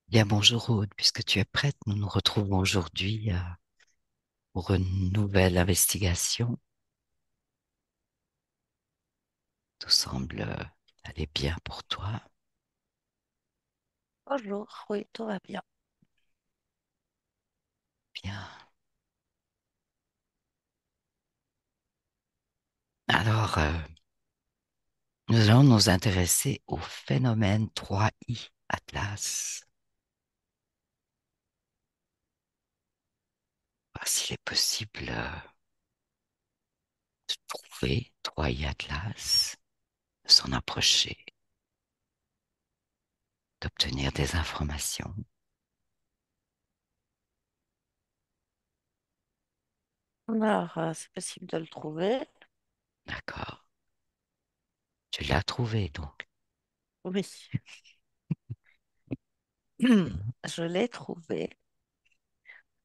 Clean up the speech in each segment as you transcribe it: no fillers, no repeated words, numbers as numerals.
Bien, bonjour Aude, puisque tu es prête, nous nous retrouvons aujourd'hui pour une nouvelle investigation. Tout semble aller bien pour toi. Bonjour, oui, tout va bien. Bien. Alors, nous allons nous intéresser au phénomène 3I Atlas. Voir s'il est possible de trouver 3I Atlas, de s'en approcher, d'obtenir des informations. Alors, c'est possible de le trouver. D'accord. Tu l'as trouvé donc. Oui, je l'ai trouvé.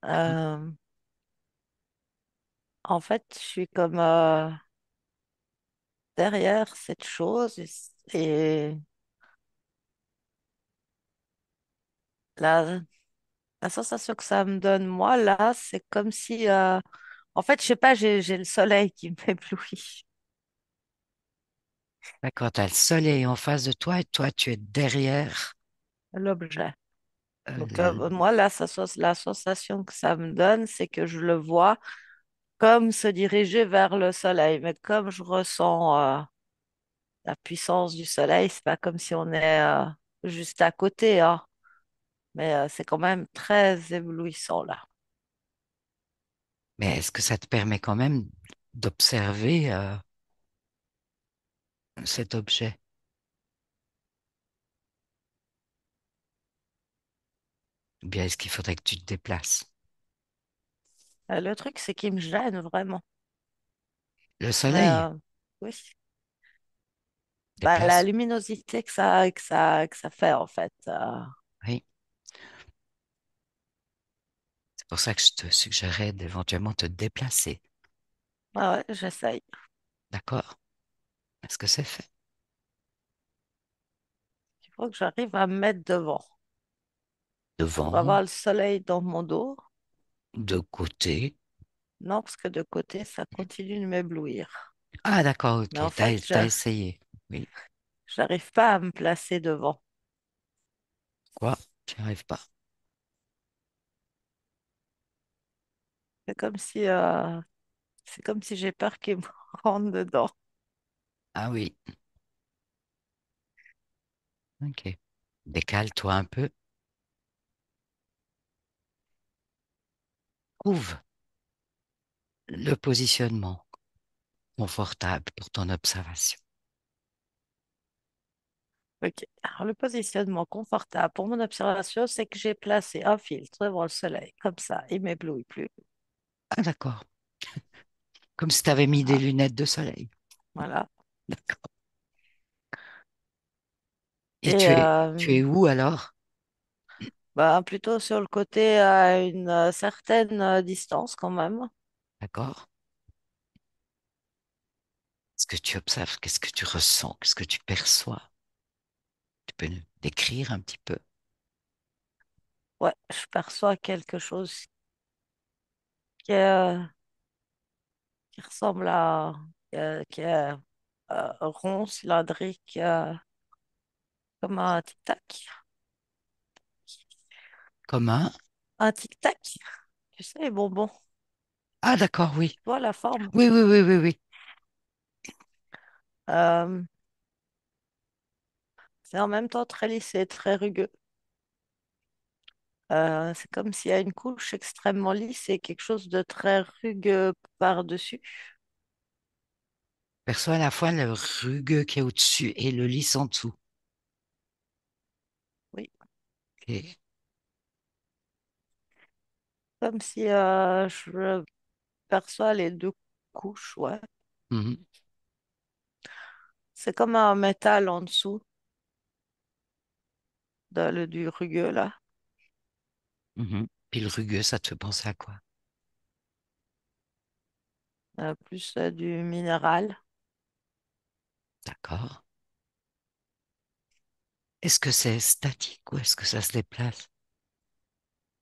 Euh, En fait, je suis comme derrière cette chose et la, la sensation que ça me donne, moi, là, c'est comme si, en fait, je sais pas, j'ai le soleil qui m'éblouit, D'accord, tu as le soleil en face de toi et toi, tu es derrière. l'objet. Donc, Euh, moi, la sensation que ça me donne, c'est que je le vois comme se diriger vers le soleil. Mais comme je ressens la puissance du soleil, c'est pas comme si on est juste à côté, hein. Mais c'est quand même très éblouissant là. Mais est-ce que ça te permet quand même d'observer cet objet? Ou bien est-ce qu'il faudrait que tu te déplaces? Le truc, c'est qu'il me gêne vraiment. Le Mais soleil, oui, bah, la déplace. luminosité que ça fait en fait. Oui, c'est pour ça que je te suggérais d'éventuellement te déplacer. Ouais, ouais, j'essaye. D'accord? Est-ce que c'est fait? Il faut que j'arrive à me mettre devant pour Devant, avoir le soleil dans mon dos. de côté. Non, parce que de côté, ça continue de m'éblouir. Ah, d'accord, Mais ok. en fait, T'as essayé. Oui. j'arrive pas à me placer devant. Quoi? Tu n'y arrives pas. C'est comme si, c'est comme si j'ai peur qu'il me rentre dedans. Ah oui, ok. Décale-toi un peu. Trouve le positionnement confortable pour ton observation. Ok. Alors, le positionnement confortable pour mon observation, c'est que j'ai placé un filtre devant le soleil. Comme ça, il m'éblouit plus. Ah, d'accord. Comme si tu avais mis des Ah, lunettes de soleil. voilà. D'accord. Et Et tu es où alors? bah, plutôt sur le côté à une certaine distance quand même. D'accord. Ce que tu observes, qu'est-ce que tu ressens, qu'est-ce que tu perçois? Tu peux nous décrire un petit peu. Ouais, je perçois quelque chose qui est, qui ressemble à, qui est rond, cylindrique, comme un tic-tac. Comme un? Un tic-tac, tu sais, les bonbons. Ah, d'accord, oui. Tu vois la forme. Oui, oui, oui, oui, oui. Euh, c'est en même temps très lisse et très rugueux. C'est comme s'il y a une couche extrêmement lisse et quelque chose de très rugueux par-dessus. Perçois à la fois le rugueux qui est au-dessus et le lisse en dessous. Oui, Ok. comme si je perçois les deux couches, ouais. Mhm, C'est comme un métal en dessous du rugueux, là. mhm. Puis le rugueux, ça te fait penser à quoi? Plus du minéral. D'accord. Est-ce que c'est statique ou est-ce que ça se déplace?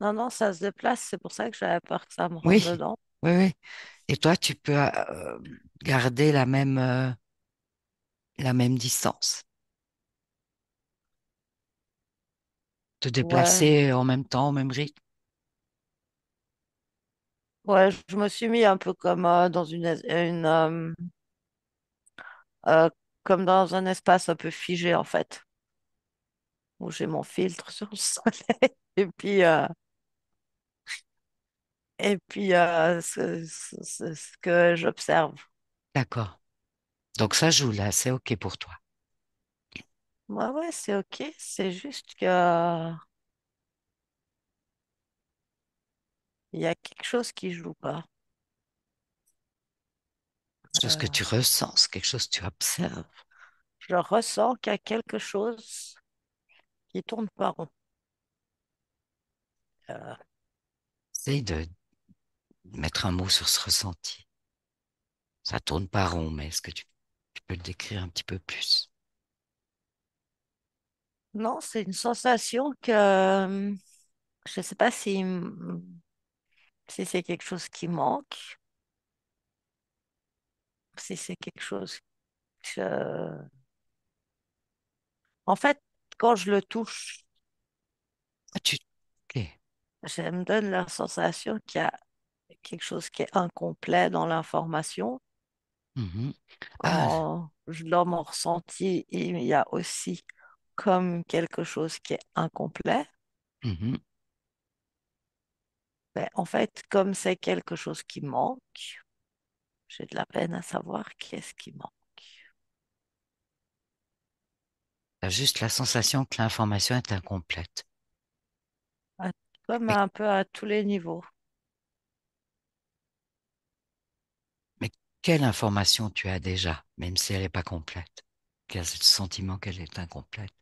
Non, non, ça se déplace, c'est pour ça que j'avais peur que ça me rentre Oui, dedans. oui, oui. Et toi, tu peux garder la même distance, te Ouais, déplacer en même temps, au même rythme. ouais, je me suis mis un peu comme dans euh, comme dans un espace un peu figé en fait, où j'ai mon filtre sur le soleil et puis ce que j'observe. D'accord. Donc ça joue là, c'est OK pour toi. Ouais, ouais, c'est ok. C'est juste que il y a quelque chose qui joue pas. C'est ce que Euh, tu ressens, c'est quelque chose que tu observes. je ressens qu'il y a quelque chose qui tourne pas rond. Euh, Essaye de mettre un mot sur ce ressenti. Ça tourne pas rond, mais est-ce que tu peux le décrire un petit peu plus? non, c'est une sensation que je sais pas si c'est quelque chose qui manque, si c'est quelque chose que... En fait, quand je le touche, Ah, OK. ça me donne la sensation qu'il y a quelque chose qui est incomplet dans l'information. Mhm. Ah, Dans mon ressenti, il y a aussi comme quelque chose qui est incomplet. mhm. Mais en fait, comme c'est quelque chose qui manque, j'ai de la peine à savoir qu'est-ce qui manque. T'as juste la sensation que l'information est incomplète. À- Comme Mais, un peu à tous les niveaux. mais quelle information tu as déjà, même si elle n'est pas complète? Quel est le sentiment qu'elle est incomplète?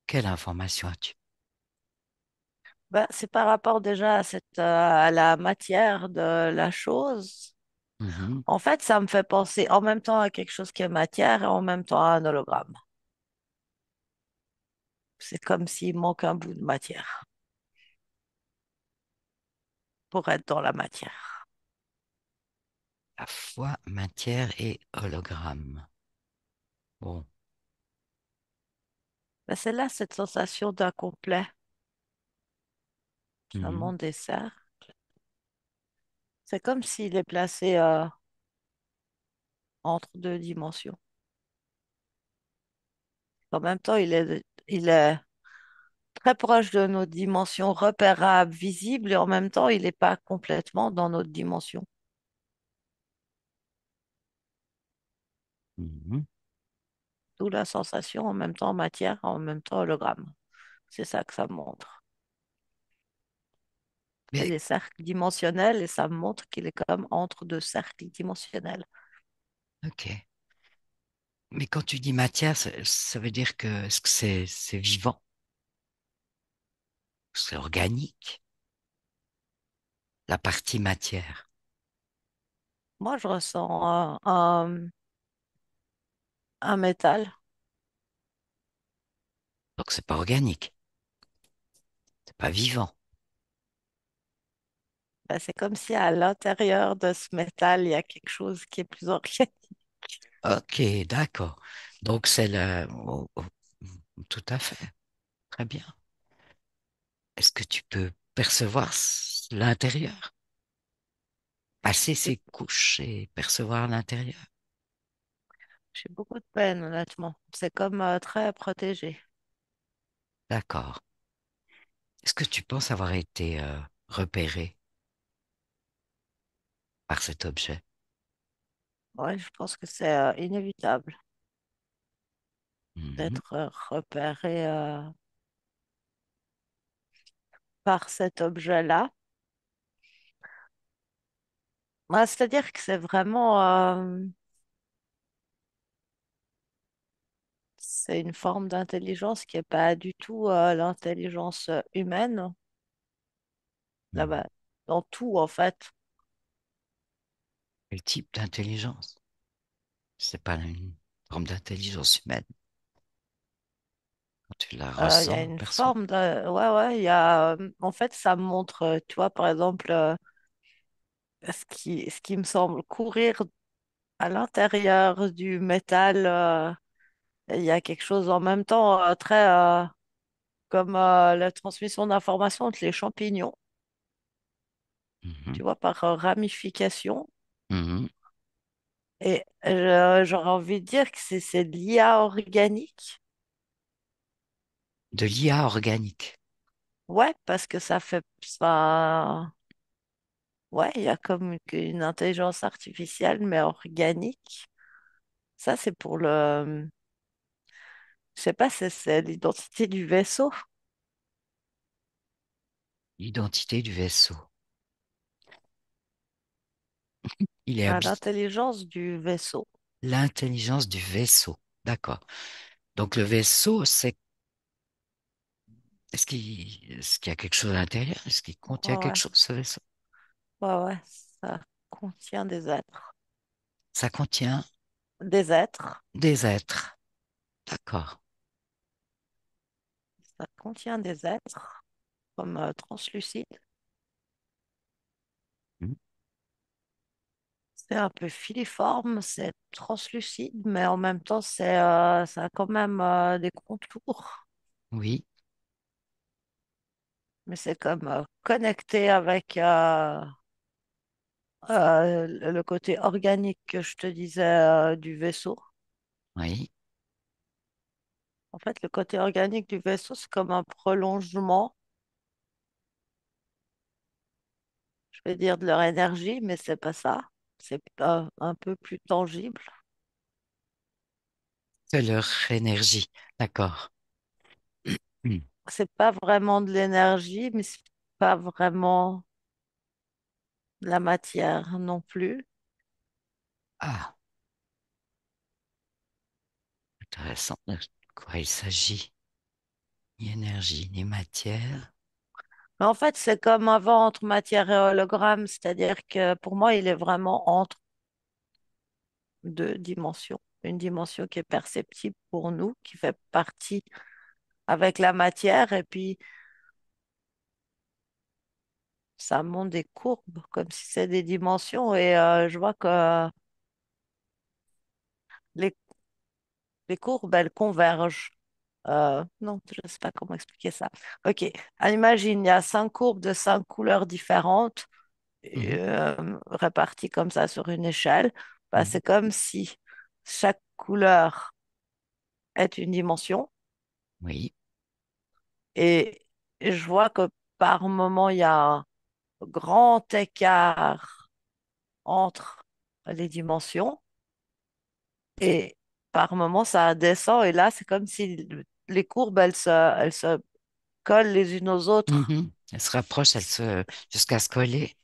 Quelle information as-tu? Ben, c'est par rapport déjà à la matière de la chose. Mhm. En fait, ça me fait penser en même temps à quelque chose qui est matière et en même temps à un hologramme. C'est comme s'il manque un bout de matière pour être dans la matière. La foi, matière et hologramme. Bon. Ben, c'est là cette sensation d'incomplet. C'est un Mhm. monde des cerfs. C'est comme s'il est placé entre deux dimensions. En même temps, il est très proche de nos dimensions repérables, visibles, et en même temps, il n'est pas complètement dans notre dimension. Mhm. D'où la sensation en même temps matière, en même temps hologramme. C'est ça que ça me montre. C'est Mais, des cercles dimensionnels et ça me montre qu'il est comme entre deux cercles dimensionnels. ok. Mais quand tu dis matière, ça veut dire que est-ce que c'est vivant, c'est organique, la partie matière. Moi, je ressens un métal. Donc c'est pas organique, c'est pas vivant. Ben, c'est comme si à l'intérieur de ce métal, il y a quelque chose qui est plus organique. Ok, d'accord. Donc c'est tout à fait, très bien. Est-ce que tu peux percevoir l'intérieur, passer J'ai ces couches et percevoir l'intérieur? j'ai beaucoup de peine, honnêtement. C'est comme très protégé. D'accord. Est-ce que tu penses avoir été repéré par cet objet? Ouais, je pense que c'est inévitable Mhm. d'être repéré par cet objet-là. Ouais, c'est-à-dire que c'est une forme d'intelligence qui n'est pas du tout l'intelligence humaine, Mhm. là-bas, dans tout en fait. Quel type d'intelligence? C'est pas une forme d'intelligence humaine. Quand tu la Il y a ressens, une perçois. forme de... Ouais, ouais, il y a... En fait, ça montre, tu vois, par exemple, ce qui me semble courir à l'intérieur du métal. Il y a quelque chose en même temps très comme la transmission d'informations entre les champignons, Mhm. tu vois, par ramification. Mhm. Et j'aurais envie de dire que c'est de l'IA organique. De l'IA organique. Ouais, parce que ça fait ça. Ouais, il y a comme une intelligence artificielle, mais organique. Ça, c'est pour le. Je sais pas, c'est l'identité du vaisseau. L'identité du vaisseau. Il est Ah, habillé. l'intelligence du vaisseau. L'intelligence du vaisseau. D'accord. Donc le vaisseau, c'est est-ce qu'il y a quelque chose à l'intérieur? Est-ce qu'il Ouais, contient quelque ouais, chose, ce vaisseau? ouais, ouais, ça contient des êtres. Ça contient Des êtres. des êtres. D'accord. Ça contient des êtres comme translucides. Mhm. C'est un peu filiforme, c'est translucide, mais en même temps, ça a quand même des contours. Oui, Mais c'est comme connecté avec le côté organique que je te disais du vaisseau. oui. En fait, le côté organique du vaisseau, c'est comme un prolongement, je vais dire, de leur énergie, mais c'est pas ça. C'est un peu plus tangible. C'est leur énergie. D'accord. Hmm. C'est pas vraiment de l'énergie, mais c'est pas vraiment de la matière non plus. Ah, intéressant. De quoi il s'agit? Ni énergie, ni matière. Mais en fait, c'est comme avant entre matière et hologramme, c'est-à-dire que pour moi, il est vraiment entre deux dimensions. Une dimension qui est perceptible pour nous, qui fait partie avec la matière, et puis ça monte des courbes, comme si c'est des dimensions, et je vois que les, les courbes, elles convergent. Non, je ne sais pas comment expliquer ça. Ok, imagine, il y a 5 courbes de 5 couleurs différentes, Mhm, réparties comme ça sur une échelle. Bah, mhm. c'est comme si chaque couleur est une dimension, Oui. et je vois que par moment, il y a un grand écart entre les dimensions, et par moment, ça descend, et là, c'est comme si les courbes, elles se collent les unes aux autres, Mhm. Elle se rapproche, jusqu'à se coller.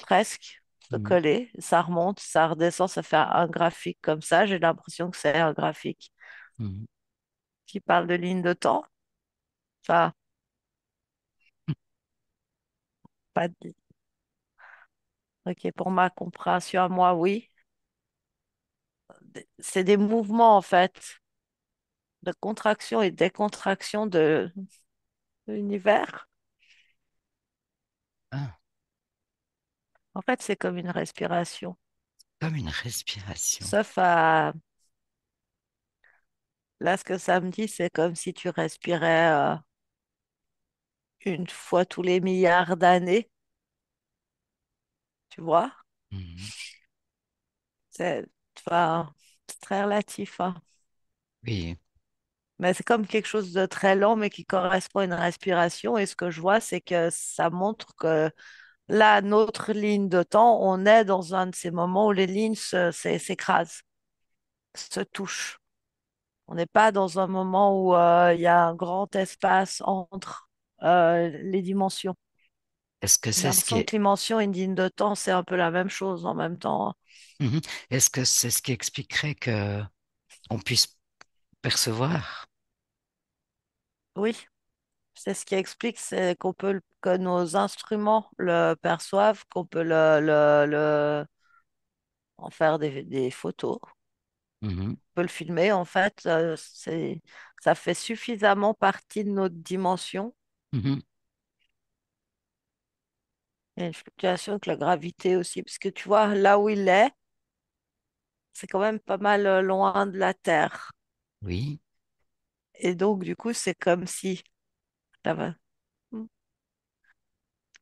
presque, se Mhm, coller. Ça remonte, ça redescend, ça fait un graphique comme ça. J'ai l'impression que c'est un graphique mhm. qui parle de ligne de temps. Ça, pas de- Ok, pour ma compréhension à moi, oui. C'est des mouvements, en fait, de contraction et décontraction de l'univers. Ah, En fait, c'est comme une respiration. comme une respiration. Sauf à, là, ce que ça me dit, c'est comme si tu respirais une fois tous les milliards d'années, tu vois? Mhm. C'est enfin, c'est très relatif, hein. Oui. Mais c'est comme quelque chose de très lent, mais qui correspond à une respiration. Et ce que je vois, c'est que ça montre que là, notre ligne de temps, on est dans un de ces moments où les lignes s'écrasent, se touchent. On n'est pas dans un moment où il y a un grand espace entre les dimensions. Est-ce que J'ai c'est ce qui l'impression est... que dimension et une ligne de temps, c'est un peu la même chose en même temps, hein. Mhm. Est-ce que c'est ce qui expliquerait que on puisse percevoir? Oui, c'est ce qui explique, c'est qu'on peut, que nos instruments le perçoivent, qu'on peut en faire des photos. Mhm, On peut le filmer, en fait, ça fait suffisamment partie de notre dimension. mhm. Il y a une fluctuation avec la gravité aussi, parce que tu vois, là où il est, c'est quand même pas mal loin de la Terre. Oui, Et donc, du coup, c'est comme si la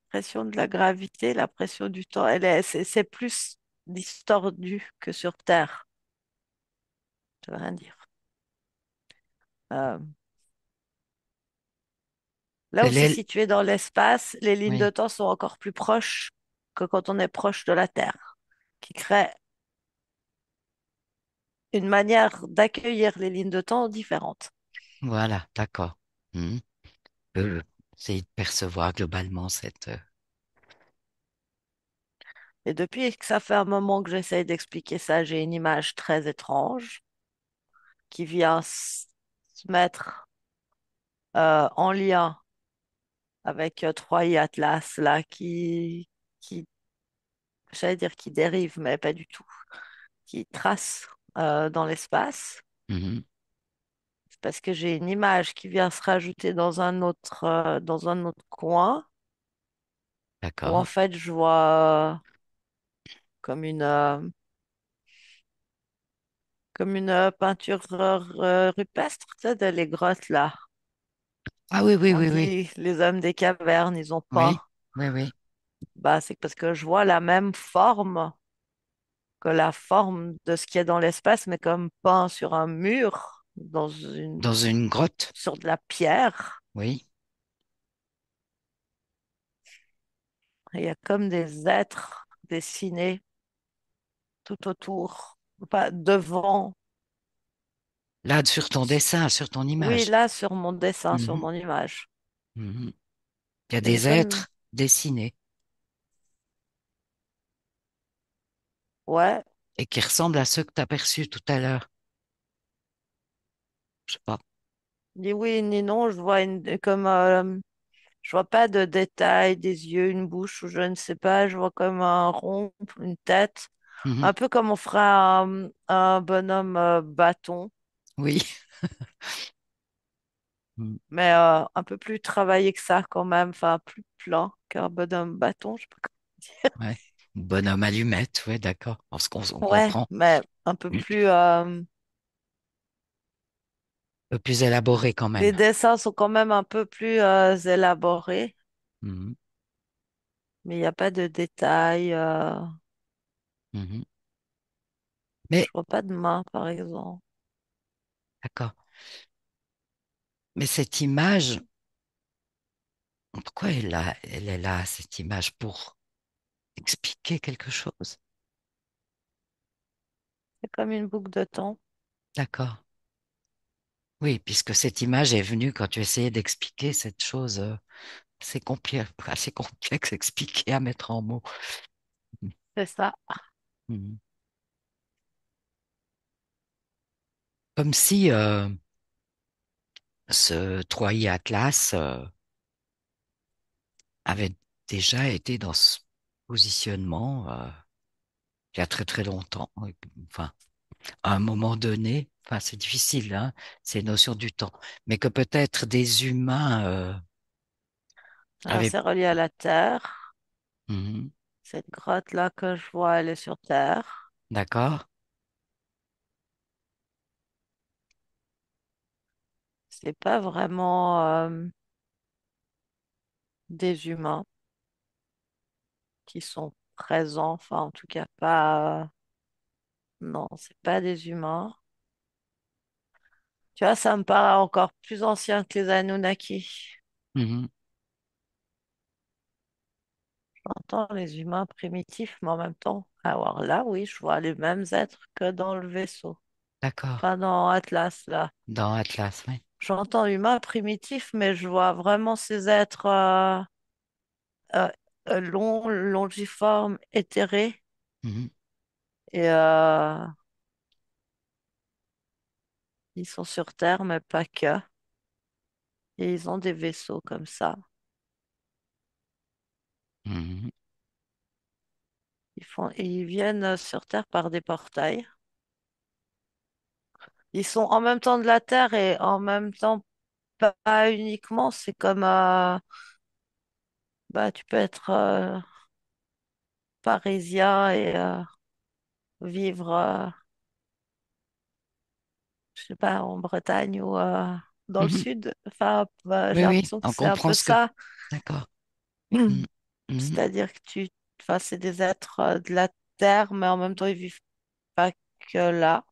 pression de la gravité, la pression du temps, c'est plus distordu que sur Terre. Ça veut rien dire. Euh, Là quel aussi, est, si tu es dans l'espace, les lignes de oui, temps sont encore plus proches que quand on est proche de la Terre, qui crée une manière d'accueillir les lignes de temps différentes. voilà, d'accord. Mhm. Essayer de percevoir globalement cette. Et depuis que ça fait un moment que j'essaye d'expliquer ça, j'ai une image très étrange qui vient se mettre en lien avec Troy Atlas, là, qui, j'allais dire qui dérive, mais pas du tout, qui trace dans l'espace. Mhm, C'est parce que j'ai une image qui vient se rajouter dans un autre coin, où en d'accord. fait je vois comme comme une peinture rupestre, tu sais, de les grottes là. Ah oui, oui, On oui, oui, dit les hommes des cavernes, ils ont peint. oui, oui, oui. Bah, c'est parce que je vois la même forme que la forme de ce qui est dans l'espace, mais comme peint sur un mur, Dans une grotte, sur de la pierre. oui. Et il y a comme des êtres dessinés tout autour, pas devant. Là, sur ton dessin, sur ton Oui, image. là, sur mon dessin, sur Mhm, mon image. mhm. Il y a Et j'ai des comme, êtres dessinés ouais, et qui ressemblent à ceux que tu as perçus tout à l'heure. Je sais pas. ni oui, ni non, je vois pas de détails, des yeux, une bouche, ou je ne sais pas, je vois comme un rond, une tête, Mhm, un peu comme on ferait un bonhomme bâton, oui. Mhm, mais un peu plus travaillé que ça quand même, enfin plus plat qu'un bonhomme bâton, je sais pas comment ouais. Bonhomme allumette, ouais, d'accord. On dire. Ouais, comprend. mais un peu Un plus, peu plus élaboré quand les même. dessins sont quand même un peu plus élaborés, Mhm, mais il n'y a pas de détails. mhm. Je Mais, vois pas de main, par exemple. d'accord. Mais cette image, pourquoi elle est là, cette image, pour expliquer quelque chose? C'est comme une boucle de temps. D'accord. Oui, puisque cette image est venue quand tu essayais d'expliquer cette chose, assez complexe à expliquer, à mettre en mots. C'est ça. Mhm. Comme si ce Troy Atlas avait déjà été dans ce positionnement il y a très très longtemps. Enfin, à un moment donné, enfin, c'est difficile, hein, ces notions du temps, mais que peut-être des humains Alors, avaient. c'est relié à la Terre. Mhm. Cette grotte-là que je vois, elle est sur Terre. D'accord? C'est pas vraiment des humains qui sont présents. Enfin, en tout cas, pas. Non, c'est pas des humains. Tu vois, ça me paraît encore plus ancien que les Anunnaki. Mhm. J'entends les humains primitifs, mais en même temps, alors là, oui, je vois les mêmes êtres que dans le vaisseau. D'accord. Enfin, dans Atlas, là. Dans Atlas, oui. J'entends humains primitifs, mais je vois vraiment ces êtres euh, longs, longiformes, éthérés. Mhm. Et ils sont sur Terre, mais pas que. Et ils ont des vaisseaux comme ça. Mhm. Et ils viennent sur Terre par des portails. Ils sont en même temps de la Terre et en même temps pas uniquement. C'est comme, bah, tu peux être parisien et vivre, je sais pas, en Bretagne ou dans le Mhm. sud. Enfin, bah, Oui, j'ai oui, l'impression que on c'est un comprend peu ce que... ça. D'accord. Mhm. Mhm. C'est-à-dire que enfin, c'est des êtres de la Terre, mais en même temps, ils vivent pas que là.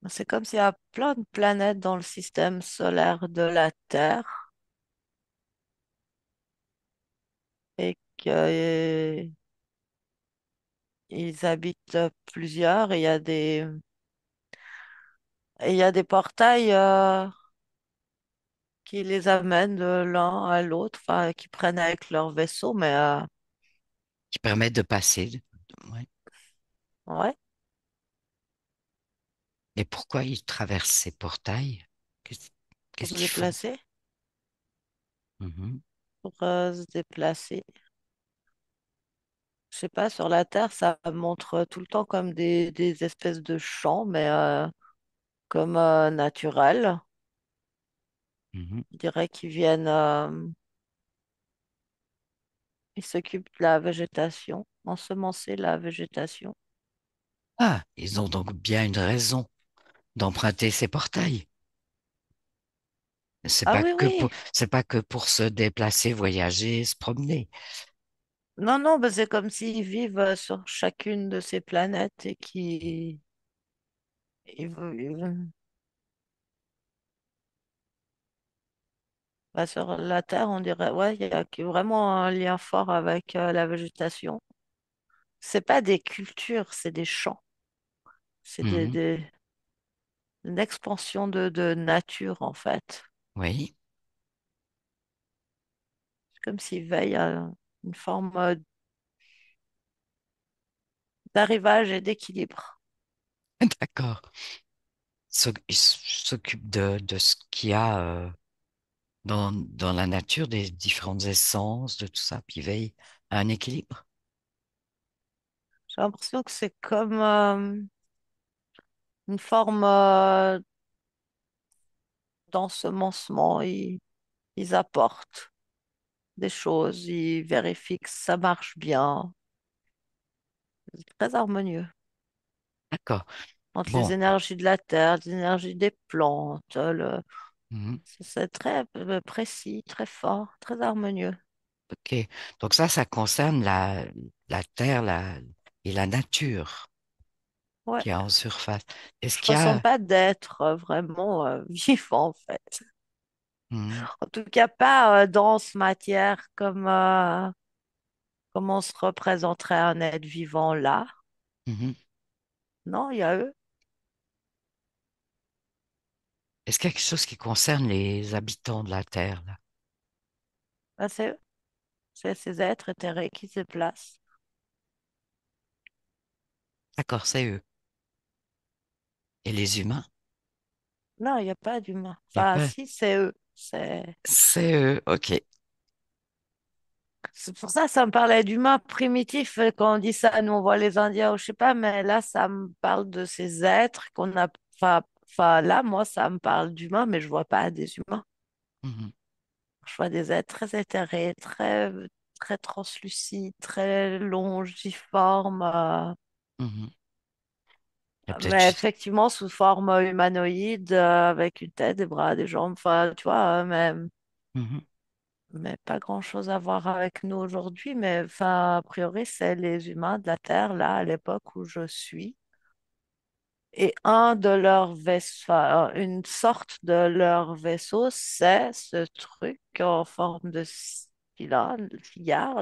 C'est comme s'il y a plein de planètes dans le système solaire de la Terre et qu'ils habitent plusieurs et il y a des portails qui les amènent de l'un à l'autre, enfin, qui prennent avec leur vaisseau, mais Qui permettent de passer. Ouais. ouais, Et pourquoi ils traversent ces portails? Qu'est-ce pour qu'est-ce se qu'ils font? déplacer, Mhm. pour se déplacer. Je sais pas, sur la Terre, ça montre tout le temps comme des espèces de champs, mais comme naturels. Mhm. Je dirais qu'ils viennent, ils s'occupent de la végétation, ensemencer la végétation. Ah, ils ont donc bien une raison d'emprunter ces portails. Ah oui, oui. C'est pas que pour se déplacer, voyager, se promener. Non, non, bah, c'est comme s'ils vivent sur chacune de ces planètes et ils- bah, sur la Terre, on dirait, ouais, il y a vraiment un lien fort avec la végétation. C'est pas des cultures, c'est des champs. C'est Mhm. une expansion de nature, en fait. Oui, C'est comme s'ils veillent à une forme d'arrivage et d'équilibre. d'accord. Ils s'occupent de ce qu'il y a dans la nature, des différentes essences, de tout ça, puis ils veillent à un équilibre. J'ai l'impression que c'est comme une forme d'ensemencement. Ils apportent des choses, ils vérifient que ça marche bien. C'est très harmonieux. D'accord. Entre les Bon. énergies de la terre, les énergies des plantes, Mhm. c'est très précis, très fort, très harmonieux. OK. Donc ça concerne la terre et la nature Ouais, qui est en surface. Est-ce je qu'il y ressens a... pas d'être vraiment vivant en fait. Mhm. En tout cas, pas dense matière comme on se représenterait un être vivant là. Mhm. Non, il y a eux. Est-ce qu'il y a quelque chose qui concerne les habitants de la Terre, là? Là, c'est eux. C'est ces êtres éthérés qui se placent. D'accord, c'est eux. Et les humains? Non, il n'y a pas d'humain. Il y a Enfin, pas... si, c'est eux. C'est eux, OK. C'est pour ça que ça me parlait d'humains primitifs. Quand on dit ça, nous, on voit les Indiens ou je sais pas, mais là, ça me parle de ces êtres qu'on a. Enfin, là, moi, ça me parle d'humains, mais je vois pas des humains. Mhm. Je vois des êtres très éthérés, très translucides, très longiformes, Mhm. Il y a peut-être mais juste... effectivement sous forme humanoïde, avec une tête, des bras, des jambes, enfin, tu vois, Mhm. mais pas grand-chose à voir avec nous aujourd'hui, mais enfin, a priori, c'est les humains de la Terre, là, à l'époque où je suis. Et un de leurs vaisseaux, enfin, une sorte de leur vaisseau, c'est ce truc en forme de cigare,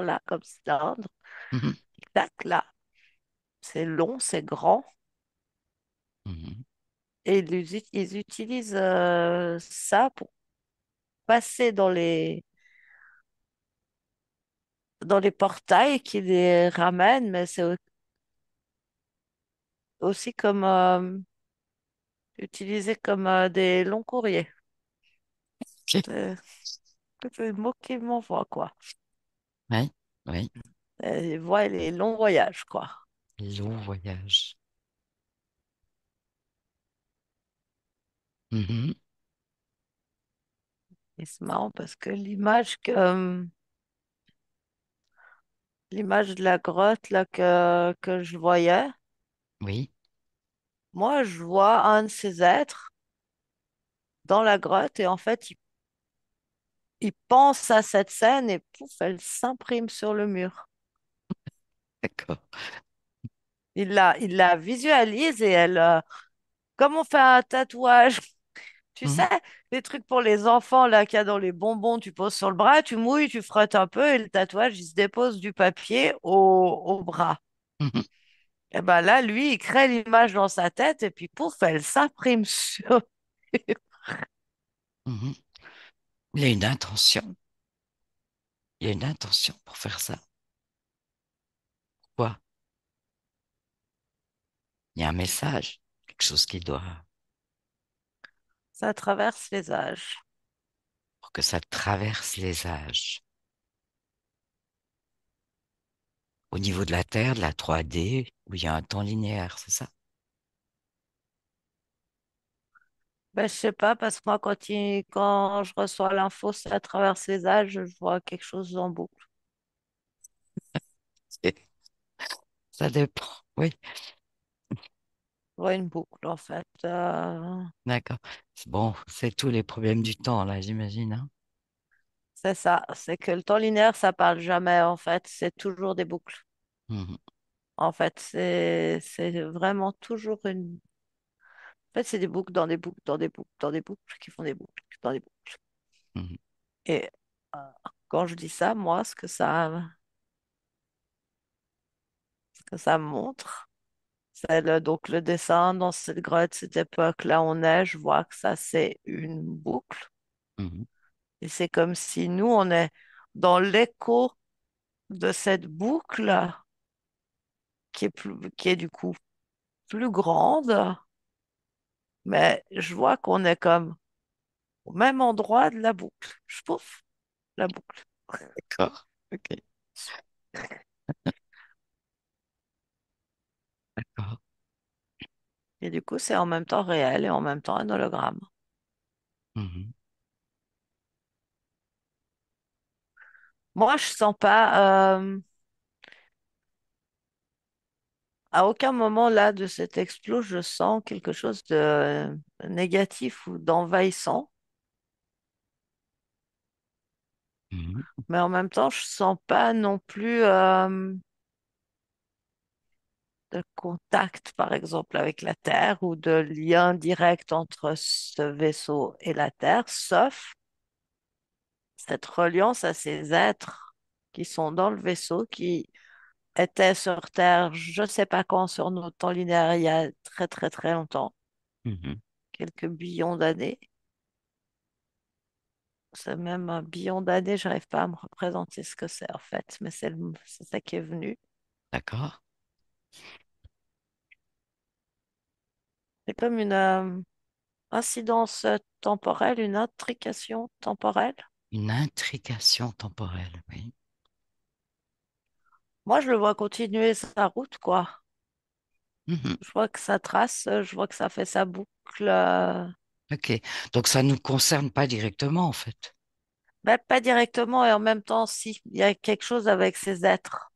là, comme cylindre, Mhm. tac, là. C'est long, c'est grand. Mhm. Et ils utilisent ça pour passer dans les portails qui les ramènent, mais c'est aussi comme utilisé comme des longs courriers. OK. C'est c'est le mot qui m'envoie, quoi. Oui, oui. Les longs voyages, quoi. Long voyage. Mhm. Et c'est marrant parce que l'image de la grotte là que je voyais, Oui, moi je vois un de ces êtres dans la grotte et en fait il pense à cette scène et pouf, elle s'imprime sur le mur. d'accord. Il la visualise et comme on fait un tatouage, tu sais, Mhm. les trucs pour les enfants là qu'il y a dans les bonbons, tu poses sur le bras, tu mouilles, tu frottes un peu et le tatouage il se dépose du papier au bras. Mhm. Et ben là, lui, il crée l'image dans sa tête et puis pouf, elle s'imprime sur. Mhm. Il y a une intention. Il y a une intention pour faire ça. Quoi? Il y a un message, quelque chose qui doit, Ça traverse les âges. pour que ça traverse les âges. Au niveau de la Terre, de la 3D, où il y a un temps linéaire, c'est ça? Ben, je sais pas, parce que moi, quand je reçois l'info, ça traverse les âges, je vois quelque chose en boucle. C'est- Ça dépend. Oui, Je vois une boucle, en fait. d'accord. Bon, c'est tous les problèmes du temps, là, j'imagine, hein. C'est ça. C'est que le temps linéaire, ça parle jamais, en fait. C'est toujours des boucles. Mhm. En fait, c'est vraiment toujours une. En fait, c'est des boucles dans des boucles, dans des boucles, dans des boucles qui font des boucles, dans des boucles. Mhm. Et euh, quand je dis ça, moi, ce que ça me montre, c'est donc le dessin dans cette grotte, cette époque-là, on est, je vois que ça, c'est une boucle. Mhm. Et c'est comme si nous, on est dans l'écho de cette boucle qui est du coup plus grande, mais je vois qu'on est comme au même endroit de la boucle. Je pouf, la boucle. D'accord. Ok. D'accord. Et du coup, c'est en même temps réel et en même temps un hologramme. Mhm. Moi, je sens pas, à aucun moment là de cet explos, je sens quelque chose de négatif ou d'envahissant. Mhm. Mais en même temps, je sens pas non plus de contact, par exemple, avec la Terre ou de lien direct entre ce vaisseau et la Terre, sauf cette reliance à ces êtres qui sont dans le vaisseau, qui étaient sur Terre, je ne sais pas quand, sur notre temps linéaire, il y a très très très longtemps, Mhm. quelques billions d'années. C'est même un billion d'années, j'arrive pas à me représenter ce que c'est en fait, mais c'est ça qui est venu. D'accord. C'est comme une incidence temporelle, une intrication temporelle. Une intrication temporelle, oui. Moi, je le vois continuer sa route, quoi. Mhm. Je vois que ça trace, je vois que ça fait sa boucle. Ok. Donc ça ne nous concerne pas directement, en fait. Ben, pas directement et en même temps, si. Il y a quelque chose avec ces êtres,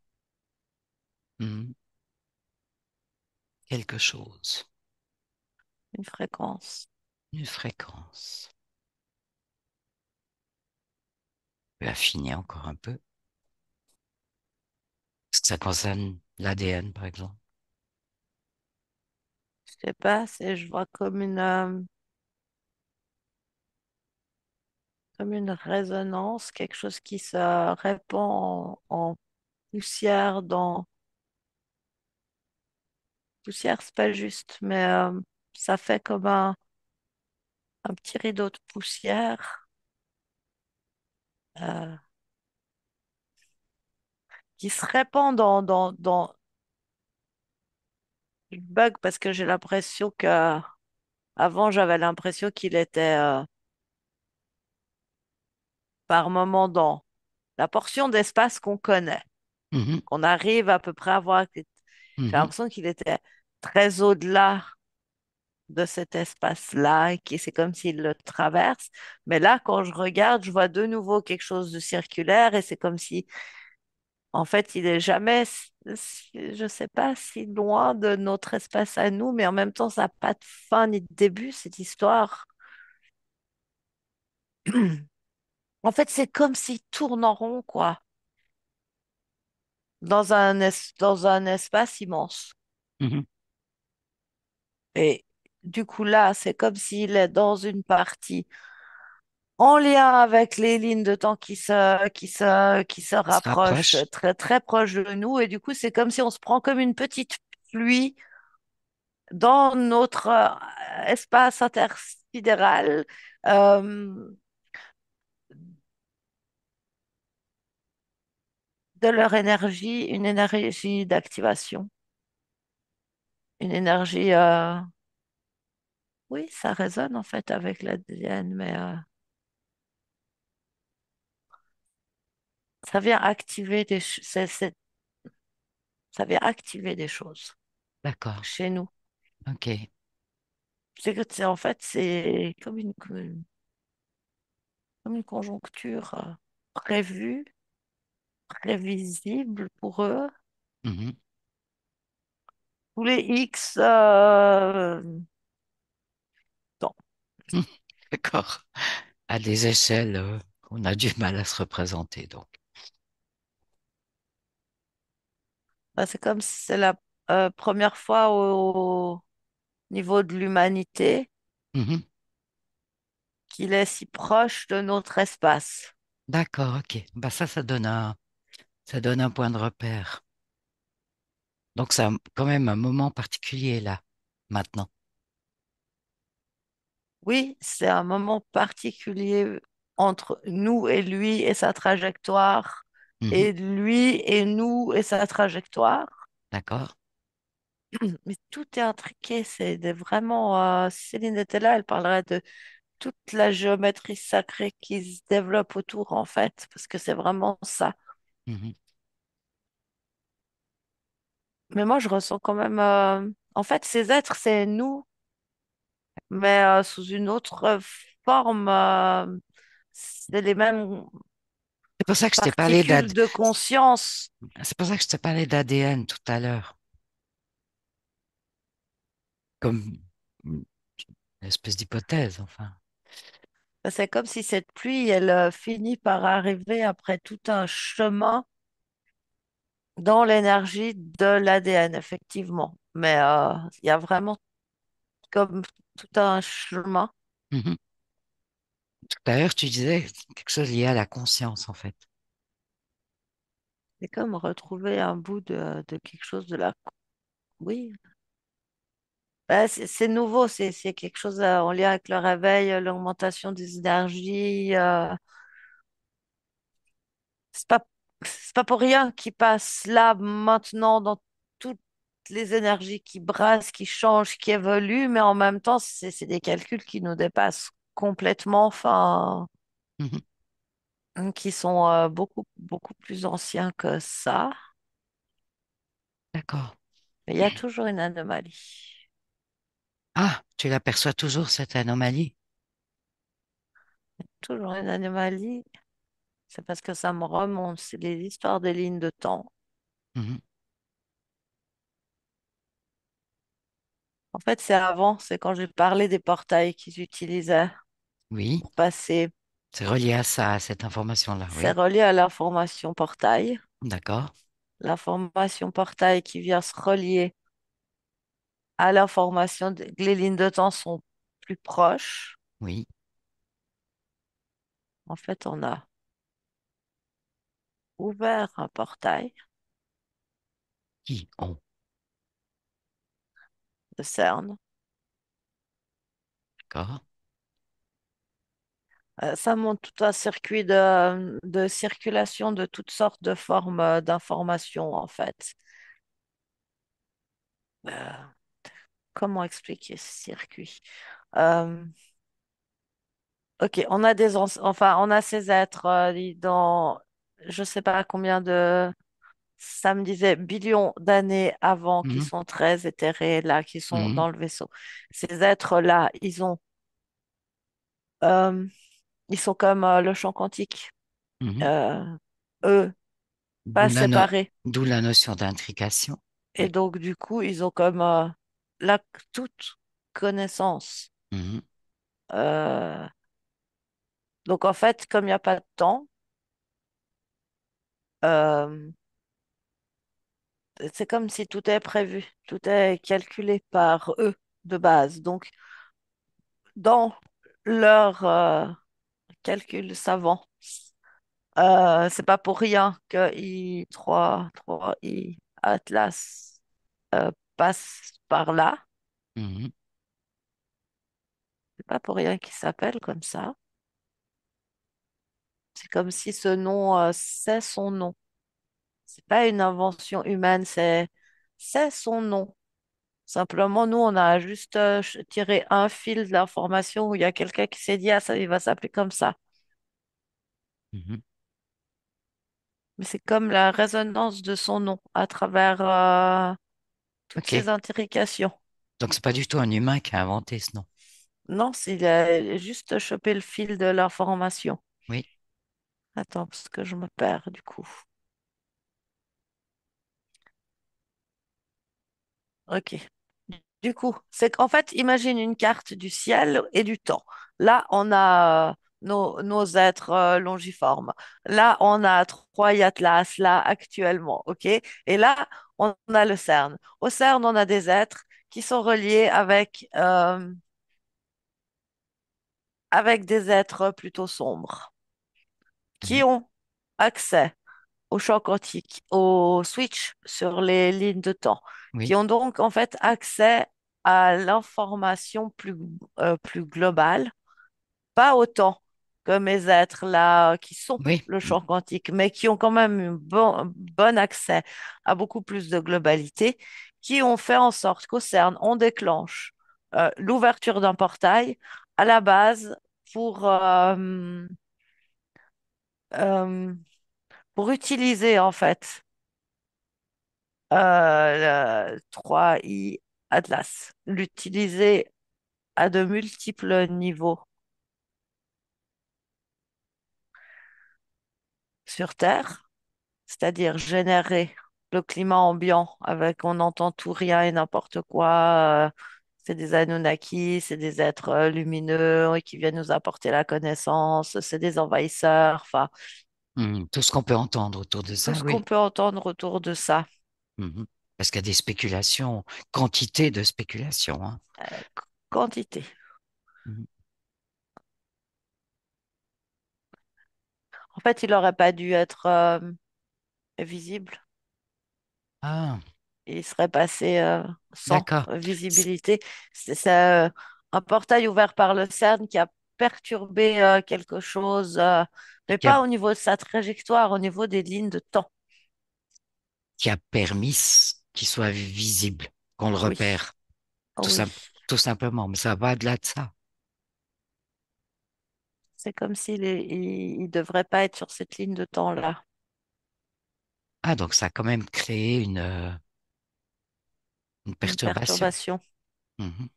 Mhm. Quelque chose. une fréquence. Une fréquence. Je vais affiner encore un peu. Est-ce que ça concerne l'ADN, par exemple? Je sais pas, je vois comme une résonance, quelque chose qui se répand en poussière poussière, c'est pas juste, mais ça fait comme un petit rideau de poussière euh, qui se répand je bug parce que j'ai l'impression que avant j'avais l'impression qu'il était par moment dans la portion d'espace qu'on connaît, Mhm. qu'on arrive à peu près à voir. J'ai Mhm. l'impression qu'il était très au-delà de cet espace-là, qui c'est comme s'il le traverse. Mais là, quand je regarde, je vois de nouveau quelque chose de circulaire et c'est comme si, en fait, il est jamais, je sais pas, si loin de notre espace à nous, mais en même temps, ça n'a pas de fin ni de début, cette histoire. En fait, c'est comme s'il tourne en rond, quoi, dans un espace immense. Mhm. Et du coup, là, c'est comme s'il est dans une partie en lien avec les lignes de temps qui se Il se rapprochent rapproche. très, très proche de nous. Et du coup, c'est comme si on se prend comme une petite pluie dans notre espace intersidéral, euh, de leur énergie, une énergie d'activation, une énergie, oui, ça résonne en fait avec l'ADN, mais ça vient activer ça vient activer des choses D'accord. chez nous. OK. En fait, c'est comme une conjoncture prévue, prévisible pour eux. Mhm. Tous les X temps. Mhm. D'accord. À des échelles qu'on a du mal à se représenter, donc. Bah, c'est comme si c'est la première fois au niveau de l'humanité Mhm. qu'il est si proche de notre espace. D'accord, OK. Bah ça donne un point de repère. Donc, c'est quand même un moment particulier là, maintenant. Oui, c'est un moment particulier entre nous et lui et sa trajectoire, Mhm. et lui et nous et sa trajectoire. D'accord? Mais tout est intriqué, vraiment, si Céline était là, elle parlerait de toute la géométrie sacrée qui se développe autour, en fait, parce que c'est vraiment ça. Mhm. Mais moi, je ressens quand même, en fait, ces êtres, c'est nous, mais sous une autre forme, c'est les mêmes C'est pour ça que je t'ai parlé particules de conscience. c'est pour ça que je t'ai parlé d'ADN tout à l'heure, comme une espèce d'hypothèse, enfin. C'est comme si cette pluie, elle finit par arriver après tout un chemin dans l'énergie de l'ADN, effectivement. Mais il y a vraiment comme tout un chemin. Mhm. Tout à l'heure, tu disais quelque chose lié à la conscience, en fait. C'est comme retrouver un bout de quelque chose de la... Oui, bah, c'est nouveau, c'est quelque chose en lien avec le réveil, l'augmentation des énergies. C'est pas, c'est pas pour rien qu'il passe là, maintenant, dans toutes les énergies qui brassent, qui changent, qui évoluent, mais en même temps, c'est des calculs qui nous dépassent complètement, enfin, Mhm. qui sont beaucoup, beaucoup plus anciens que ça. D'accord. Mais il y a toujours une anomalie. Ah, tu l'aperçois toujours, cette anomalie? Toujours une anomalie. C'est parce que ça me remonte. C'est les histoires des lignes de temps. Mhm. En fait, c'est avant, c'est quand j'ai parlé des portails qu'ils utilisaient Oui, pour passer. c'est relié à ça, à cette information-là, C'est oui. relié à l'information portail. D'accord. L'information portail qui vient se relier à l'information que les lignes de temps sont plus proches. Oui. En fait, on a ouvert un portail Qui ont? de CERN. D'accord. Ça montre tout un circuit de circulation de toutes sortes de formes d'informations, en fait. Euh, Comment expliquer ce circuit? Euh, ok, on a enfin, on a ces êtres dans je sais pas combien de ça me disait billions d'années avant, qui mhm, sont très éthérés là, qui sont mhm, dans le vaisseau. Ces êtres-là, euh, ils sont comme le champ quantique. mhm. Euh, eux, D'où pas la, no- séparés. d'où la notion d'intrication. Et Oui. donc, du coup, ils ont comme la toute connaissance. Mhm, Euh, donc, en fait, comme il n'y a pas de temps, euh, c'est comme si tout est prévu, tout est calculé par eux de base. Donc, dans leur calcul savant, c'est pas pour rien que I3I Atlas passe par là. mhm. C'est pas pour rien qu'il s'appelle comme ça. C'est comme si ce nom, c'est son nom. C'est pas une invention humaine, c'est son nom. Simplement, nous, on a juste tiré un fil de l'information où il y a quelqu'un qui s'est dit, ah, ça, il va s'appeler comme ça. Mhm. Mais c'est comme la résonance de son nom à travers toutes Ok. ces intrications. Donc c'est pas du tout un humain qui a inventé ce nom. Non, c'est il a juste chopé le fil de l'information. Oui. Attends, parce que je me perds du coup. Ok. Du coup, c'est qu'en fait, imagine une carte du ciel et du temps. Là, on a nos êtres longiformes. Là, on a Troy Atlas, là, actuellement. OK? Et là, on a le CERN. Au CERN, on a des êtres qui sont reliés avec des êtres plutôt sombres, Mhm. qui ont accès au champ quantique, au switch sur les lignes de temps, qui Oui. ont donc en fait accès à l'information plus globale, pas autant que mes êtres là qui sont Oui. le champ quantique, mais qui ont quand même un bon accès à beaucoup plus de globalité, qui ont fait en sorte qu'au CERN, on déclenche l'ouverture d'un portail à la base pour, euh, euh, pour utiliser en fait le 3i Atlas, l'utiliser à de multiples niveaux sur Terre, c'est-à-dire générer le climat ambiant avec on n'entend tout, rien et n'importe quoi. C'est des Anunnaki, c'est des êtres lumineux et qui viennent nous apporter la connaissance, c'est des envahisseurs, enfin, Mhm. Tout ce qu'on peut entendre autour de tout ça, ce qu'on oui. peut entendre autour de ça. Mhm. Parce qu'il y a des spéculations, quantité de spéculations, hein. Quantité. Mhm. En fait, il n'aurait pas dû être visible. Ah, Il serait passé sans d'accord. C- visibilité. C'est, un portail ouvert par le CERN qui a perturbé quelque chose, mais Qui a, pas au niveau de sa trajectoire, au niveau des lignes de temps. qui a permis qu'il soit visible, qu'on le Oui, repère, tout, oui. tout simplement. Mais ça va au-delà de ça. C'est comme il devrait pas être sur cette ligne de temps-là. Ah, donc ça a quand même créé une Une perturbation. perturbation. Mhm.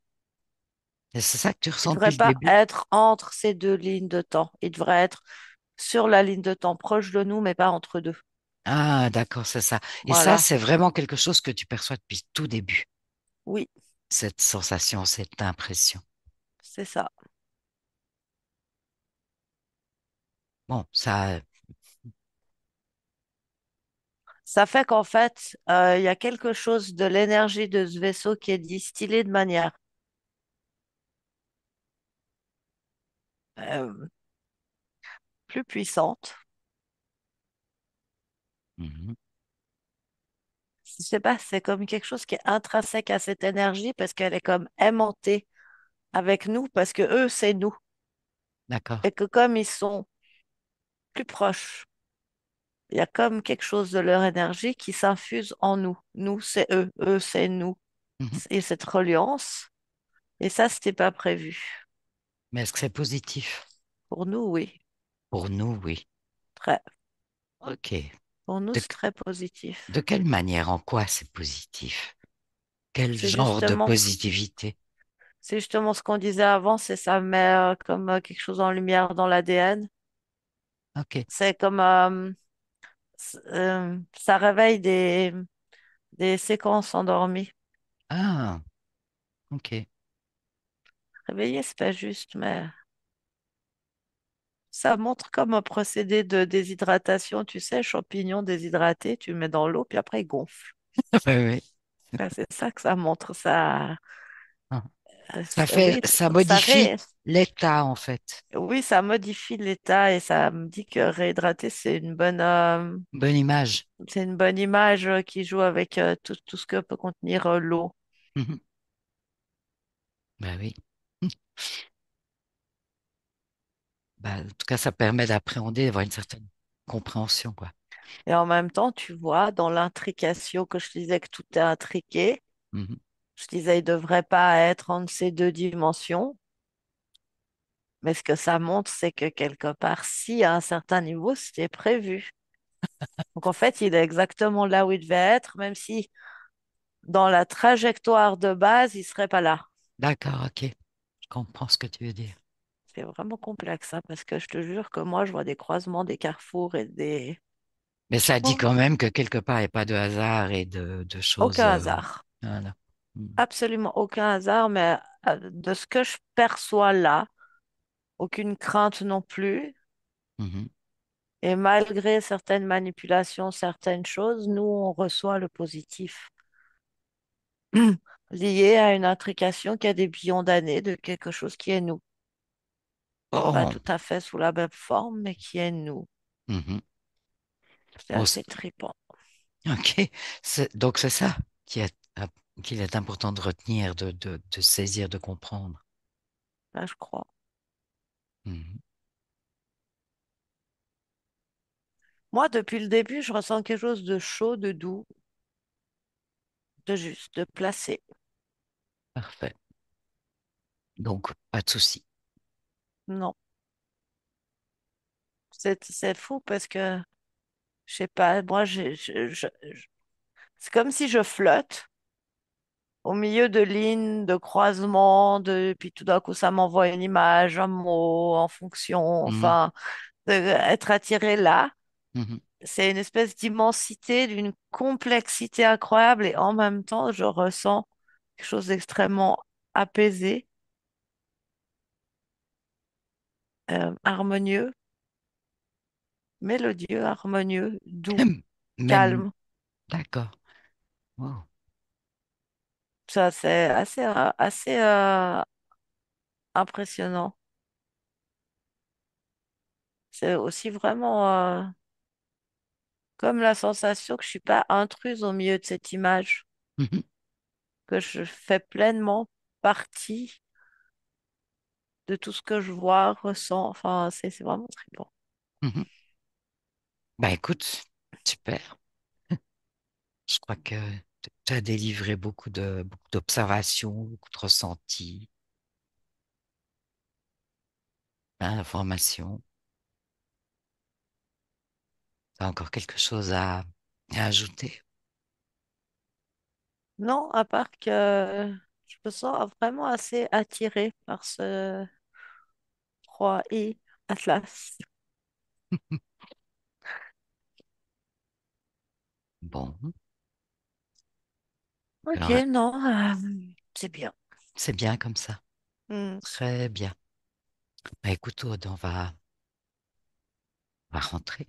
Et c'est ça que tu Il ressens depuis devrait le pas début? être entre ces deux lignes de temps. Il devrait être sur la ligne de temps proche de nous, mais pas entre deux. Ah, d'accord, c'est ça. Et ça, Voilà. c'est vraiment quelque chose que tu perçois depuis tout début, Oui, cette sensation, cette impression. c'est ça. Bon, ça, Ça fait qu'en fait, il y a quelque chose de l'énergie de ce vaisseau qui est distillée de manière euh, plus puissante. mhm, Je sais pas, c'est comme quelque chose qui est intrinsèque à cette énergie parce qu'elle est comme aimantée avec nous, parce que eux, c'est nous. d'accord. Et que comme ils sont plus proches, il y a comme quelque chose de leur énergie qui s'infuse en nous. Nous, c'est eux, c'est nous. Mhm. Et cette reliance, et ça, c'était pas prévu. Mais est-ce que c'est positif? Pour nous, oui, Pour nous, oui. très. Ok. Pour nous, De, c'est très positif. de quelle manière, en quoi c'est positif? Quel C'est genre de justement, positivité? c'est justement ce qu'on disait avant, c'est ça met comme quelque chose en lumière dans l'ADN. Ok. C'est comme ça réveille des séquences endormies. Ah, ok. Réveiller, c'est pas juste, mais ça montre comme un procédé de déshydratation. Tu sais, champignon déshydraté, tu le mets dans l'eau, puis après, il gonfle. Oui, oui. Ben, c'est ça que ça montre. Ça, Ah. Ça fait, oui, ça ça modifie l'état, en fait. oui, ça modifie l'état et ça me dit que réhydrater, Bonne image. c'est une bonne image qui joue avec tout ce que peut contenir l'eau. Mhm. Ben oui. Ben, en tout cas, ça permet d'appréhender, d'avoir une certaine compréhension, quoi. Et en même temps, tu vois, dans l'intrication que je disais que tout est intriqué, Mhm. je disais il ne devrait pas être en ces deux dimensions. Mais ce que ça montre, c'est que quelque part, si à un certain niveau, c'était prévu. Donc en fait, il est exactement là où il devait être, même si dans la trajectoire de base, il serait pas là. D'accord, ok. Je comprends ce que tu veux dire. C'est vraiment complexe, ça, parce que je te jure que moi, je vois des croisements, des carrefours et des... Mais ça dit Oh, quand même que quelque part, il n'y a pas de hasard et de choses. aucun hasard. Voilà. Mhm. Absolument aucun hasard, mais de ce que je perçois là, aucune crainte non plus. Mhm. Et malgré certaines manipulations, certaines choses, nous, on reçoit le positif. Lié à une intrication qui a des billions d'années de quelque chose qui est nous. Pas Bon. tout à fait sous la même forme, mais qui est nous. Mhm. C'est Bon, assez trippant, ok. Donc c'est ça qu'il est important de retenir, de saisir, de comprendre. là, je crois. Mhm. Moi, depuis le début, je ressens quelque chose de chaud, de doux, de juste, de placé. Parfait. Donc, pas de souci. Non, c'est fou parce que, je sais pas, moi, c'est comme si je flotte au milieu de lignes, de croisements, puis tout d'un coup, ça m'envoie une image, un mot en fonction, Mhm. enfin, être attiré là. Mhm. C'est une espèce d'immensité, d'une complexité incroyable et en même temps, je ressens quelque chose d'extrêmement apaisé, harmonieux, mélodieux, harmonieux, doux, Même, calme. d'accord. Wow. Ça, c'est assez impressionnant. C'est aussi vraiment comme la sensation que je suis pas intruse au milieu de cette image, Mhm. que je fais pleinement partie de tout ce que je vois, ressens. Enfin, c'est vraiment très bon. Mhm. Bah écoute, super. Je crois que tu as délivré beaucoup d'observations, beaucoup de ressentis, hein, d'informations. Tu as encore quelque chose à ajouter? Non, à part que je me sens vraiment assez attirée par ce roi et Atlas. Bon, Ok, alors non, c'est bien. c'est bien comme ça. Hmm. Très bien. Bah écoute, Aude, on va rentrer.